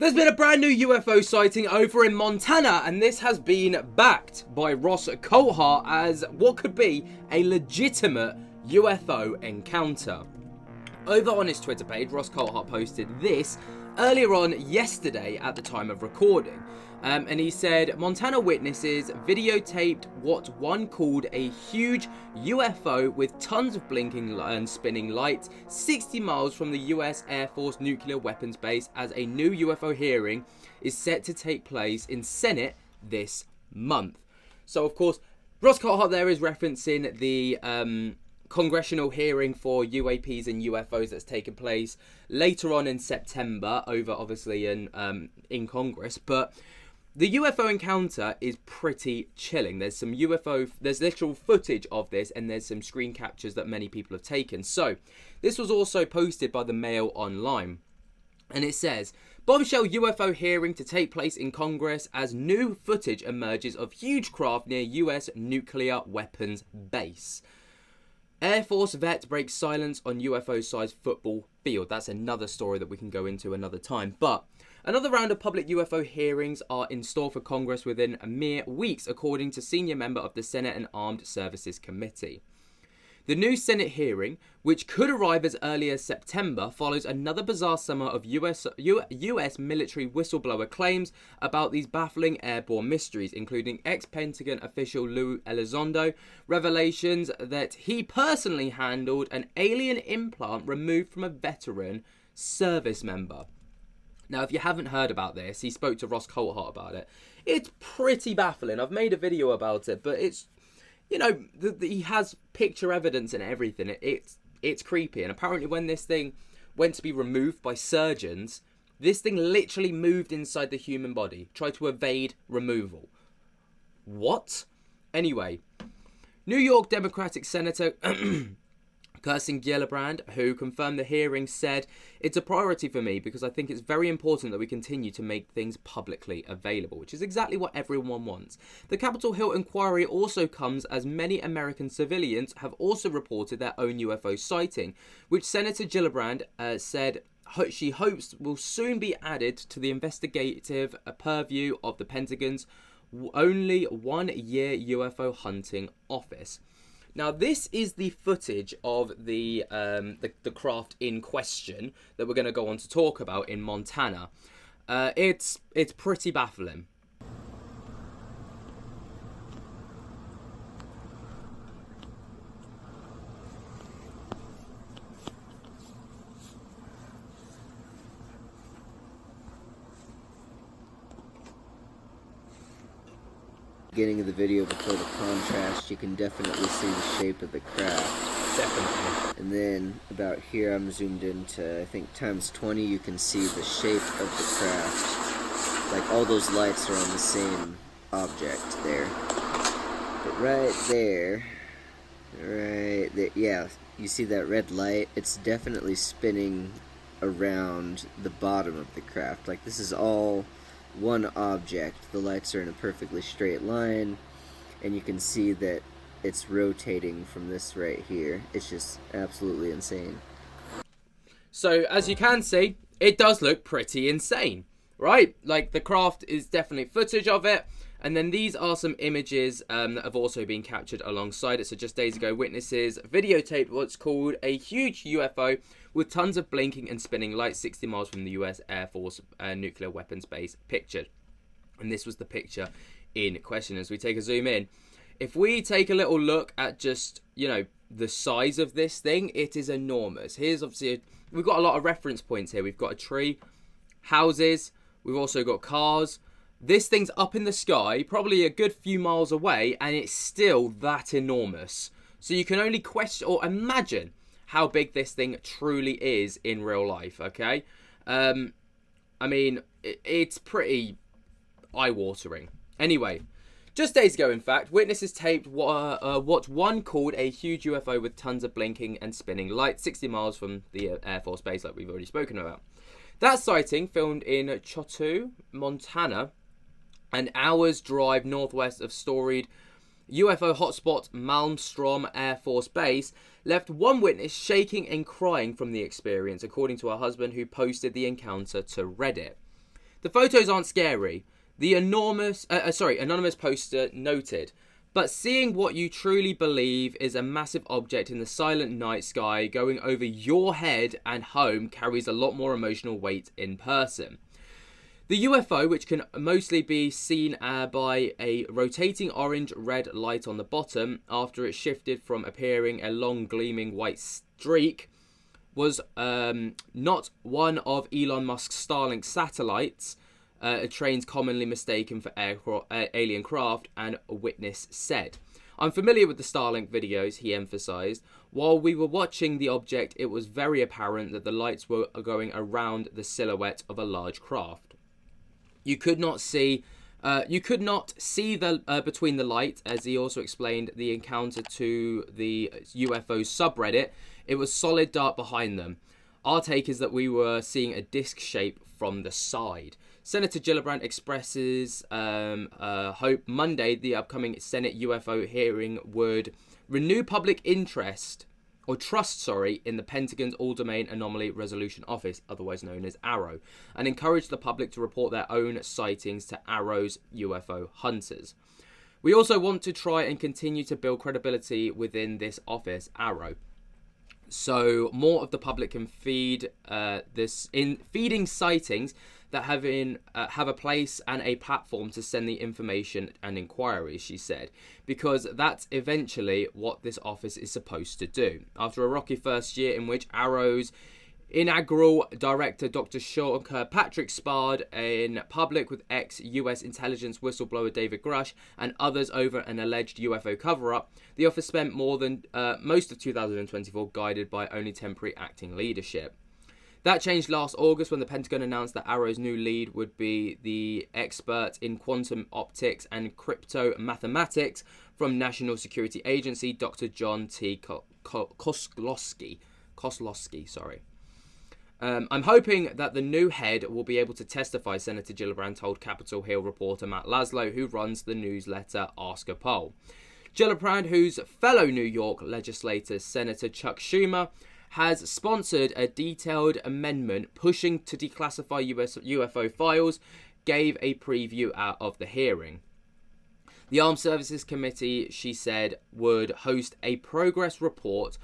There's been a brand new UFO sighting over in Montana, and this has been backed by Ross Coulthart as what could be a legitimate UFO encounter. Over on his Twitter page, Ross Coulthart posted this earlier on yesterday at the time of recording. And he said, Montana witnesses videotaped what one called a huge UFO with tons of blinking and spinning lights 60 miles from the US Air Force nuclear weapons base as a new UFO hearing is set to take place in Senate this month. So, of course, Ross Coulthart there is referencing the congressional hearing for UAPs and UFOs that's taken place later on in September over, obviously, in Congress. But the UFO encounter is pretty chilling. There's literal footage of this, and there's some screen captures that many people have taken. So, this was also posted by the Mail Online. And it says, bombshell UFO hearing to take place in Congress as new footage emerges of huge craft near US nuclear weapons base. Air Force vet breaks silence on UFO-sized football field. That's another story that we can go into another time. But another round of public UFO hearings are in store for Congress within mere weeks, according to senior member of the Senate and Armed Services Committee. The new Senate hearing, which could arrive as early as September, follows another bizarre summer of US military whistleblower claims about these baffling airborne mysteries, including ex-Pentagon official Lou Elizondo, revelations that he personally handled an alien implant removed from a veteran service member. Now, if you haven't heard about this, he spoke to Ross Coulthart about it. It's pretty baffling. I've made a video about it, but it's, you know, he has picture evidence and everything. It's creepy. And apparently when this thing went to be removed by surgeons, this thing literally moved inside the human body, tried to evade removal. What? Anyway, New York Democratic Senator Kirsten Gillibrand, who confirmed the hearing, said, "It's a priority for me because I think it's very important that we continue to make things publicly available," which is exactly what everyone wants. The Capitol Hill inquiry also comes as many American civilians have also reported their own UFO sighting, which Senator Gillibrand said she hopes will soon be added to the investigative purview of the Pentagon's only 1-year UFO hunting office. Now, this is the footage of the craft in question that we're going to go on to talk about in Montana. It's pretty baffling. Beginning of the video before the contrast, you can definitely see the shape of the craft. Definitely. And then about here, I'm zoomed into, I think, times 20, you can see the shape of the craft. Like all those lights are on the same object there. But right there, yeah, you see that red light? It's definitely spinning around the bottom of the craft. Like this is all one object. The lights are in a perfectly straight line, and you can see that it's rotating from this right here. It's just absolutely insane. So, as you can see, it does look pretty insane, right? Like, the craft is definitely footage of it, and then these are some images that have also been captured alongside it. So just days ago, witnesses videotaped what's called a huge UFO with tons of blinking and spinning lights 60 miles from the US Air Force nuclear weapons base pictured. And this was the picture in question. As we take a zoom in, if we take a little look at just, you know, the size of this thing, it is enormous. Here's obviously, we've got a lot of reference points here. We've got a tree, houses, we've also got cars. This thing's up in the sky, probably a good few miles away, and it's still that enormous. So you can only question or imagine how big this thing truly is in real life, okay? I mean, it's pretty eye-watering. Anyway, just days ago, in fact, witnesses taped what one called a huge UFO with tons of blinking and spinning lights 60 miles from the Air Force Base, like we've already spoken about. That sighting, filmed in Choteau, Montana, an hour's drive northwest of storied UFO hotspot Malmstrom Air Force Base, left one witness shaking and crying from the experience, according to her husband, who posted the encounter to Reddit. The photos aren't scary. The anonymous poster noted. But seeing what you truly believe is a massive object in the silent night sky going over your head and home carries a lot more emotional weight in person. The UFO, which can mostly be seen by a rotating orange-red light on the bottom after it shifted from appearing a long gleaming white streak, was not one of Elon Musk's Starlink satellites, trains commonly mistaken for alien craft, and a witness said. I'm familiar with the Starlink videos, he emphasised. While we were watching the object, it was very apparent that the lights were going around the silhouette of a large craft. You could not see the between the light, as he also explained the encounter to the UFO subreddit. It was solid dark behind them. Our take is that we were seeing a disc shape from the side. Senator Gillibrand expresses hope Monday the upcoming Senate UFO hearing would renew public trust in the Pentagon's All-Domain Anomaly Resolution Office, otherwise known as AARO, and encourage the public to report their own sightings to AARO's UFO hunters. We also want to try and continue to build credibility within this office, AARO, so more of the public can feeding sightings that have a place and a platform to send the information and inquiries, she said, because that's eventually what this office is supposed to do. After a rocky first year in which AARO's inaugural director, Dr. Sean Kirkpatrick, sparred in public with ex-US intelligence whistleblower David Grush and others over an alleged UFO cover-up, the office spent more than most of 2024 guided by only temporary acting leadership. That changed last August when the Pentagon announced that AARO's new lead would be the expert in quantum optics and crypto mathematics from National Security Agency, Dr. John T. Koslowski. I'm hoping that the new head will be able to testify, Senator Gillibrand told Capitol Hill reporter Matt Laszlo, who runs the newsletter Ask a Poll. Gillibrand, whose fellow New York legislator, Senator Chuck Schumer, has sponsored a detailed amendment pushing to declassify UFO files, gave a preview out of the hearing. The Armed Services Committee, she said, would host a progress report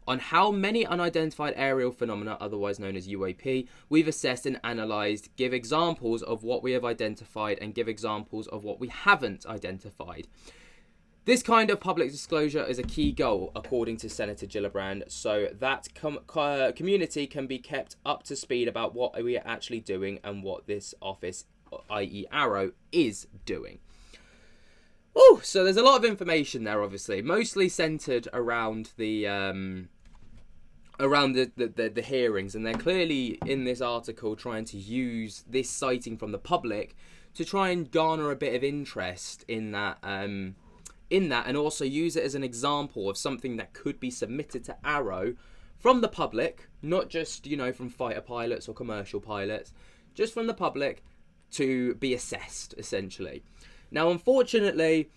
on how many unidentified aerial phenomena, otherwise known as UAP, we've assessed and analysed, give examples of what we have identified and give examples of what we haven't identified. This kind of public disclosure is a key goal, according to Senator Gillibrand, so that community can be kept up to speed about what we are actually doing and what this office, i.e. AARO, is doing. Oh, so there's a lot of information there, obviously, mostly centred around the hearings, and they're clearly in this article trying to use this sighting from the public to try and garner a bit of interest in that, and also use it as an example of something that could be submitted to AARO from the public, not just, from fighter pilots or commercial pilots, just from the public to be assessed, essentially. Now, unfortunately,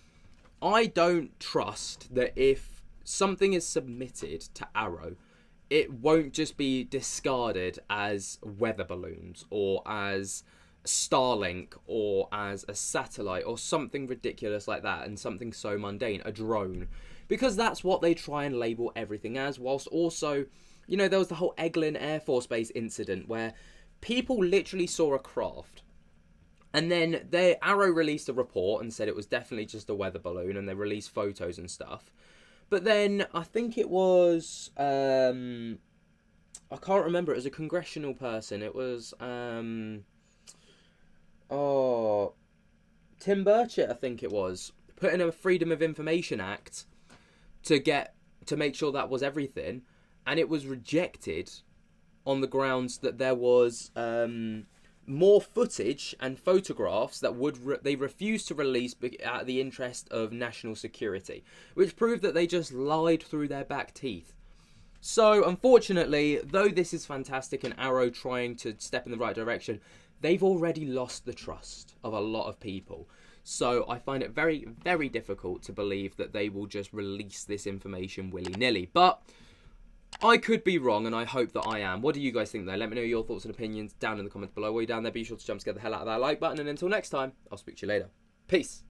I don't trust that if something is submitted to AARO, it won't just be discarded as weather balloons or as Starlink or as a satellite or something ridiculous like that, and something so mundane, a drone, because that's what they try and label everything as, whilst also, there was the whole Eglin Air Force Base incident where people literally saw a craft, and then AARO released a report and said it was definitely just a weather balloon, and they released photos and stuff. But then I think it was I can't remember, it was a congressional person, it was Tim Burchett, I think it was, put in a Freedom of Information Act to make sure that was everything, and it was rejected on the grounds that there was more footage and photographs that they refused to release out of the interest of national security, which proved that they just lied through their back teeth. So, unfortunately, though this is fantastic and AARO trying to step in the right direction, they've already lost the trust of a lot of people. So I find it very, very difficult to believe that they will just release this information willy-nilly. But I could be wrong, and I hope that I am. What do you guys think, though? Let me know your thoughts and opinions down in the comments below. While you're down there, be sure to jump to get the hell out of that like button. And until next time, I'll speak to you later. Peace.